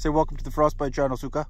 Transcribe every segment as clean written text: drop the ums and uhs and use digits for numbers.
Say welcome to the Frostbite channel, Suka.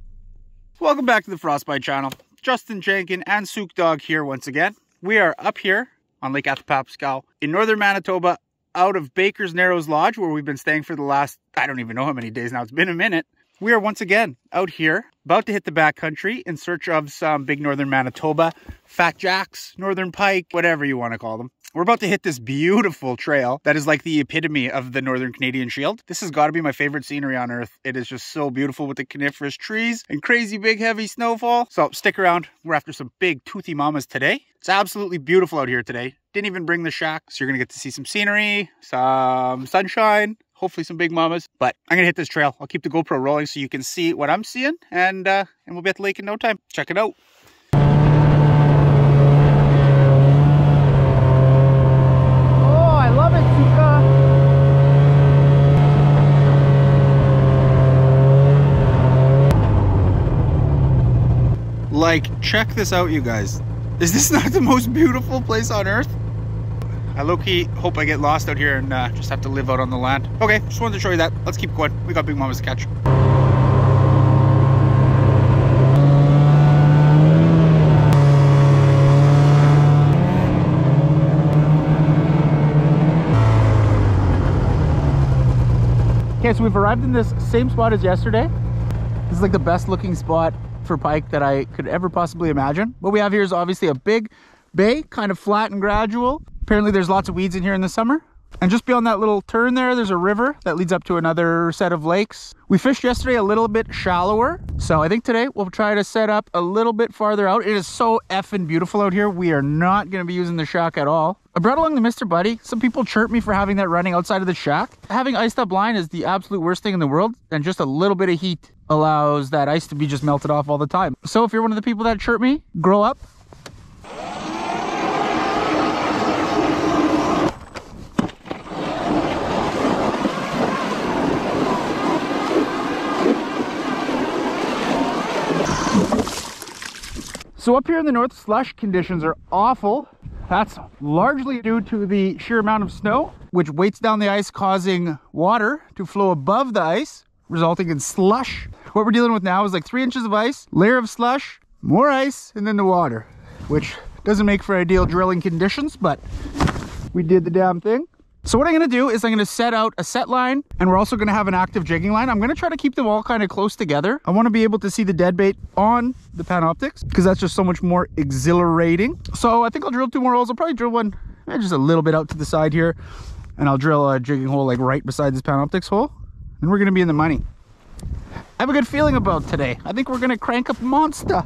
Welcome back to the Frostbite channel. Justin Jenkin and Souk Dog here once again. We are up here on Lake Athapascal in northern Manitoba, out of Baker's Narrows Lodge, where we've been staying for the last, I don't even know how many days now. It's been a minute. We are once again out here, about to hit the backcountry in search of some big northern Manitoba, fat jacks, northern pike, whatever you want to call them. We're about to hit this beautiful trail that is like the epitome of the Northern Canadian Shield. This has got to be my favorite scenery on earth. It is just so beautiful with the coniferous trees and crazy big heavy snowfall. So stick around. We're after some big toothy mamas today. It's absolutely beautiful out here today. Didn't even bring the shack. So you're going to get to see some scenery, some sunshine, hopefully some big mamas. But I'm going to hit this trail. I'll keep the GoPro rolling so you can see what I'm seeing. And we'll be at the lake in no time. Check it out. Like, check this out, you guys. Is this not the most beautiful place on earth? I low-key hope I get lost out here and just have to live out on the land. Okay, just wanted to show you that. Let's keep going. We got big mamas to catch. Okay, so we've arrived in this same spot as yesterday. This is like the best looking spot for pike that I could ever possibly imagine. What we have here is obviously a big bay, kind of flat and gradual. Apparently there's lots of weeds in here in the summer. And just beyond that little turn there's a river that leads up to another set of lakes. We fished yesterday a little bit shallower, so I think today we'll try to set up a little bit farther out. It is so effing beautiful out here. We are not going to be using the shack at all. I brought along the Mr. Buddy. Some people chirp me for having that running outside of the shack. Having iced up line is the absolute worst thing in the world, and just a little bit of heat allows that ice to be just melted off all the time. So if you're one of the people that chirp me, grow up. So up here in the north, slush conditions are awful. That's largely due to the sheer amount of snow, which weights down the ice, causing water to flow above the ice, resulting in slush. What we're dealing with now is like 3 inches of ice, layer of slush, more ice, and then the water, which doesn't make for ideal drilling conditions, but we did the damn thing. So what I'm going to do is I'm going to set out a set line, and we're also going to have an active jigging line. I'm going to try to keep them all kind of close together. I want to be able to see the dead bait on the Panoptix because that's just so much more exhilarating. So I think I'll drill 2 more holes. I'll probably drill one just a little bit out to the side here, and I'll drill a jigging hole like right beside this Panoptix hole, and we're going to be in the money. I have a good feeling about today. I think we're going to crank up monster.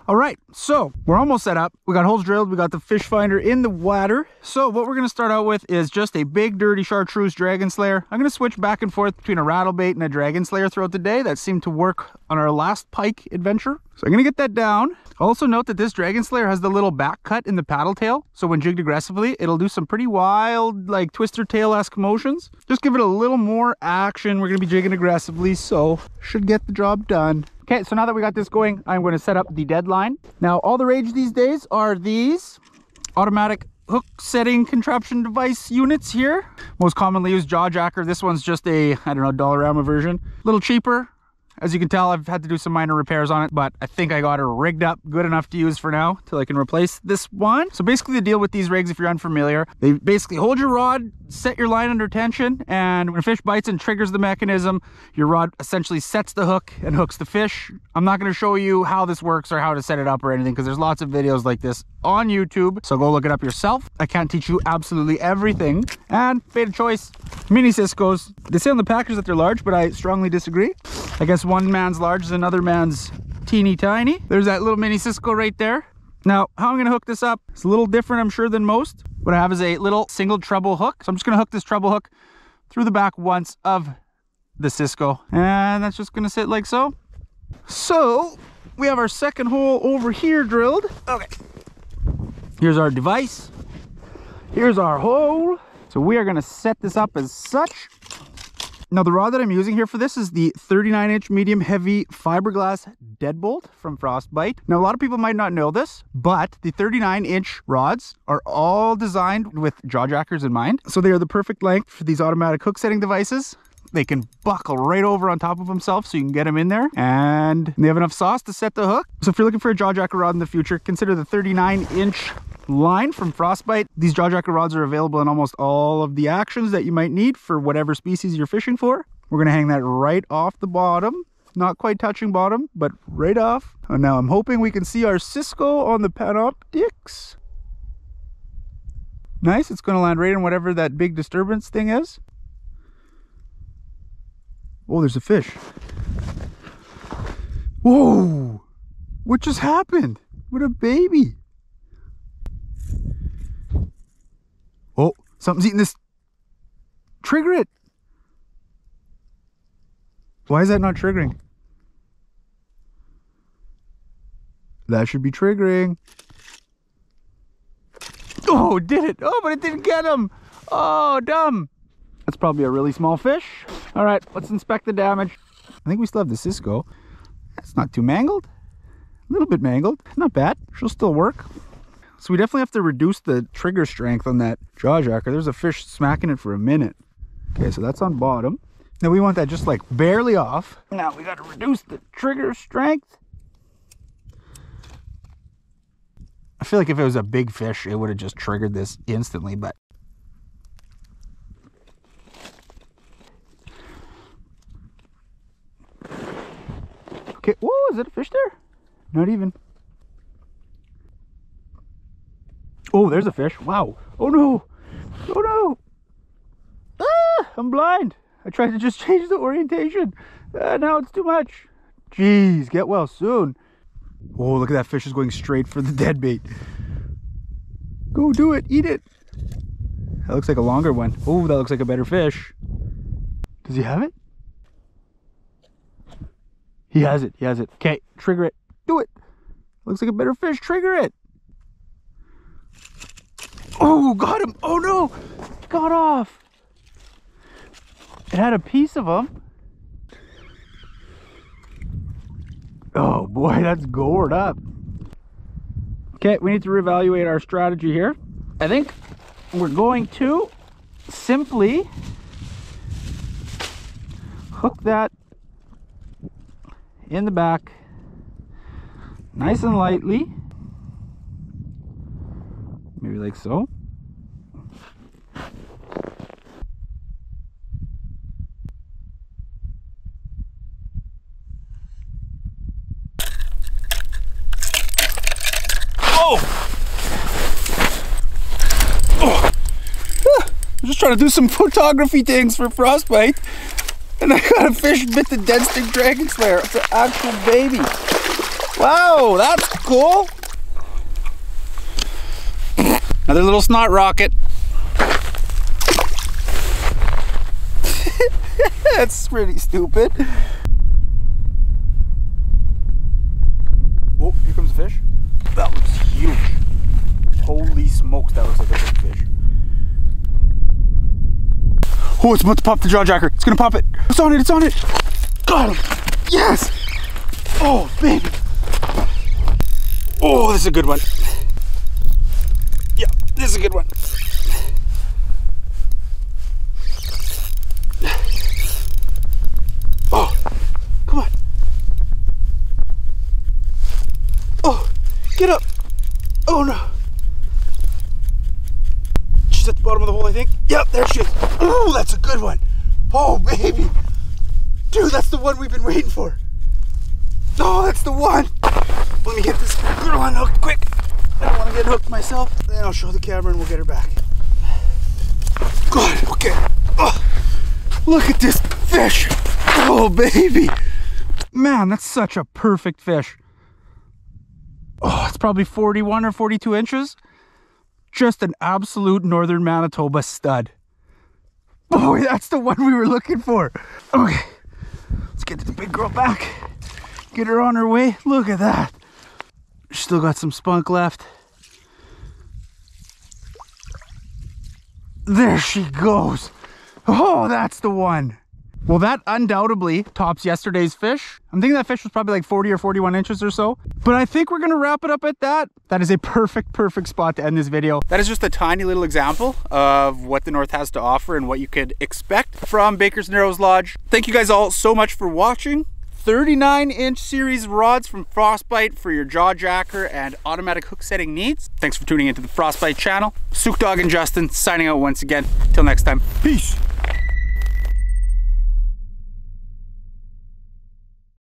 All right, so we're almost set up. We got holes drilled. We got the fish finder in the water. So what we're going to start out with is just a big dirty chartreuse dragon slayer. I'm going to switch back and forth between a rattle bait and a dragon slayer throughout the day. That seemed to work on our last pike adventure. So I'm going to get that down. Also note that this dragon slayer has the little back cut in the paddle tail. So when jigged aggressively, it'll do some pretty wild, like twister tail-esque motions. Just give it a little more action. We're going to be jigging aggressively, so should get the job done. Okay, so now that we got this going, I'm going to set up the deadline. Now, all the rage these days are these automatic hook setting contraption device units here. Most commonly used jaw jacker. This one's just a, I don't know, Dollarama version. A little cheaper. As you can tell, I've had to do some minor repairs on it, but I think I got her rigged up good enough to use for now till I can replace this one. So basically the deal with these rigs, if you're unfamiliar, they basically hold your rod, set your line under tension, and when a fish bites and triggers the mechanism, your rod essentially sets the hook and hooks the fish. I'm not going to show you how this works or how to set it up or anything because there's lots of videos like this on YouTube, so go look it up yourself. I can't teach you absolutely everything. And bait of choice, mini Cisco's. They say on the package that they're large, but I strongly disagree. I guess one man's large is another man's teeny tiny. There's that little mini Cisco right there. Now, how I'm going to hook this up, it's a little different, I'm sure, than most. What I have is a little single treble hook. So I'm just going to hook this treble hook through the back once of the Cisco. And that's just going to sit like so. So we have our second hole over here drilled. Okay. Here's our device. Here's our hole. So we are going to set this up as such. Now the rod that I'm using here for this is the 39-inch medium heavy fiberglass deadbolt from Frostbite. Now a lot of people might not know this, but the 39-inch rods are all designed with jaw jackers in mind. So they are the perfect length for these automatic hook setting devices. they can buckle right over on top of themselves so you can get them in there. And they have enough sauce to set the hook. So if you're looking for a jawjacker rod in the future, consider the 39-inch line from Frostbite. These jawjacker rods are available in almost all of the actions that you might need for whatever species you're fishing for. We're going to hang that right off the bottom. Not quite touching bottom, but right off. And now I'm hoping we can see our Cisco on the Panoptix. Nice, it's going to land right in whatever that big disturbance thing is. Oh, there's a fish. Whoa! What just happened? What a baby! Oh, something's eating this. Trigger it! Why is that not triggering? That should be triggering. Oh, it did it. Oh, but it didn't get him. Oh, dumb. That's probably a really small fish. All right, let's inspect the damage. I think we still have the Cisco. That's not too mangled. A little bit mangled. Not bad. She'll still work. So we definitely have to reduce the trigger strength on that jawjacker. There's a fish smacking it for a minute. Okay, so that's on bottom. Now we want that just like barely off. Now we got to reduce the trigger strength. I feel like if it was a big fish, it would have just triggered this instantly, but okay. Whoa, is it a fish there? Not even. Oh, there's a fish. Wow. Oh no. Oh no. Ah, I'm blind. I tried to just change the orientation. Now it's too much. Jeez, get well soon. Oh, look at that fish is going straight for the dead bait. Go do it. Eat it. That looks like a longer one. Oh, that looks like a better fish. Does he have it? He has it. He has it. Okay, trigger it. Do it. Looks like a better fish. Trigger it. Oh, got him. Oh no. Got off. It had a piece of him. Oh boy, that's gored up. Okay, we need to reevaluate our strategy here. I think we're going to simply hook that in the back nice and lightly. Maybe like so. I'm just trying to do some photography things for Frostbite, and I got a fish bit the dead stick dragon slayer. It's an actual baby. Wow, that's cool. Another little snot rocket. That's pretty stupid. Oh, here comes a fish. That looks huge. Holy smokes, that looks like a big fish. Oh, it's about to pop the jawjacker. It's gonna pop it. It's on it, it's on it. Got him. Yes. Oh, baby. Oh, this is a good one. Yeah, this is a good one. Oh, come on. Oh, get up. Oh no. She's at the bottom of the hole, I think. Yep, there she is. Oh, that's a good one. Oh, baby. Dude, that's the one we've been waiting for. Oh, that's the one. Let me get this girl unhooked quick. I don't want to get hooked myself. Then I'll show the camera and we'll get her back. Good, okay. Oh, look at this fish. Oh, baby. Man, that's such a perfect fish. Oh, it's probably 41 or 42 inches. Just an absolute northern Manitoba stud. Boy, that's the one we were looking for. Okay, let's get the big girl back. Get her on her way. Look at that. Still got some spunk left. There she goes. Oh, that's the one. Well, that undoubtedly tops yesterday's fish. I'm thinking that fish was probably like 40 or 41 inches or so. But I think we're gonna wrap it up at that. That is a perfect spot to end this video. That is just a tiny little example of what the North has to offer and what you could expect from Baker's Narrows Lodge. Thank you guys all so much for watching. 39-inch series rods from Frostbite for your jaw jacker and automatic hook setting needs. Thanks for tuning into the Frostbite channel. Souk Dog and Justin signing out once again. Till next time, peace.